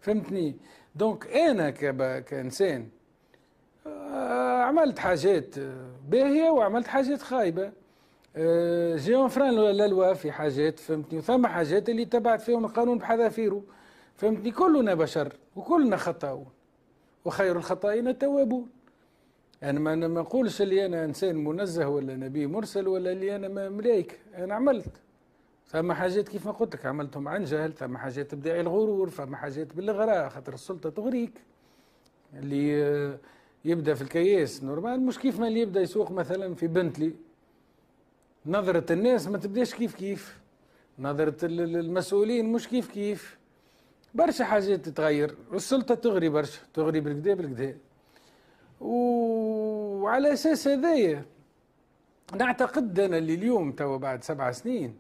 فهمتني؟ دونك انا كانسان عملت حاجات باهيه وعملت حاجات خايبه. جي انفران لا لوا في حاجات، فهمتني؟ وثم حاجات اللي تبعت فيهم القانون بحذافيره، فهمتني؟ كلنا بشر وكلنا خطاؤون، وخير الخطائين التوابون. يعني ما نقولش اللي انا انسان منزه ولا نبي مرسل ولا اللي انا ملائكه. انا عملت ثم حاجات كيف ما قلت لك عملتهم عن جهل، ثم حاجات بداعي الغرور، ثم حاجات بالاغراء خاطر السلطه تغريك. اللي يبدا في الكياس نورمال مش كيف ما اللي يبدا يسوق مثلا في بنتلي. نظرة الناس ما تبداش كيف كيف، نظرة المسؤولين مش كيف كيف. برشا حاجات تتغير والسلطة تغري برشا، تغري بالكدا بالكدا. وعلى اساس هذايا نعتقد انا اللي اليوم توا بعد 7 سنين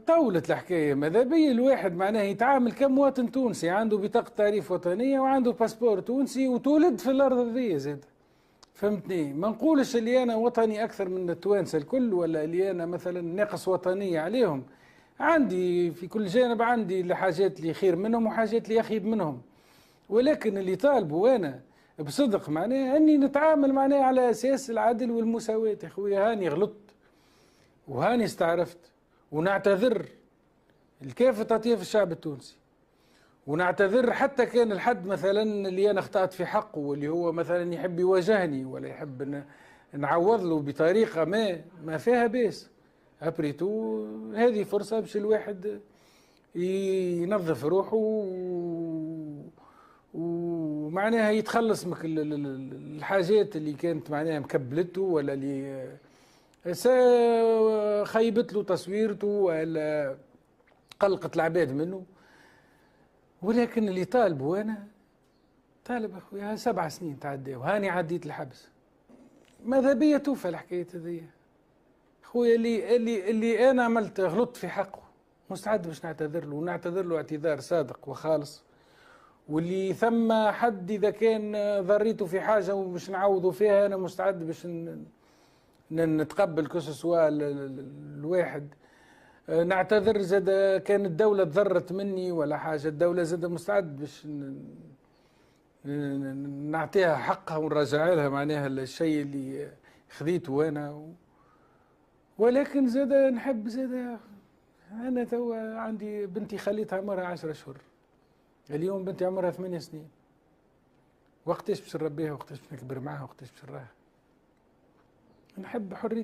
طولت الحكايه. ماذا بيا الواحد معناه يتعامل كمواطن تونسي عنده بطاقه تعريف وطنيه وعنده باسبور تونسي وتولد في الارض هذيا زاد. فهمتني؟ ما نقولش اللي انا وطني اكثر من التوانسه الكل، ولا اللي انا مثلا ناقص وطنيه عليهم. عندي في كل جانب عندي الحاجات اللي خير منهم وحاجات اللي اخيب منهم، ولكن اللي طالبه انا بصدق معناه اني نتعامل معناه على اساس العدل والمساواه. يا خويا هاني غلطت وهاني استعرفت، ونعتذر لكافة أطياف الشعب التونسي، ونعتذر حتى كان الحد مثلا اللي أنا اخطأت في حقه واللي هو مثلا يحب يواجهني ولا يحب نعوض له بطريقة ما فيها بيس. أبريتو هذه فرصة باش الواحد ينظف روحه ومعناها يتخلص من الحاجات اللي كانت معناها مكبلته ولا اللي خيبت له تصويرته ولا قلقت العباد منه. ولكن اللي طالبه انا طالب اخويا 7 سنين تعدى وهاني عديت الحبس. ماذا بيا توفى الحكايه هذيا خويا. اللي انا عملت غلطت في حقه مستعد باش نعتذر له، ونعتذر له اعتذار صادق وخالص. واللي ثم حد اذا كان ضريته في حاجه ومش نعوضه فيها انا مستعد باش نتقبل كسوا الواحد. نعتذر زاد كان الدولة تضرت مني ولا حاجة، الدولة زاد مستعد باش نعطيها حقها ونرجع لها معناها الشيء اللي خذيته أنا. ولكن زاد نحب زاد أنا توا عندي بنتي خليتها عمرها 10 أشهر، اليوم بنتي عمرها 8 سنين. وقتاش باش نربيها، وقتاش باش نكبر معاها، وقتاش باش نراها؟ نحب حرية.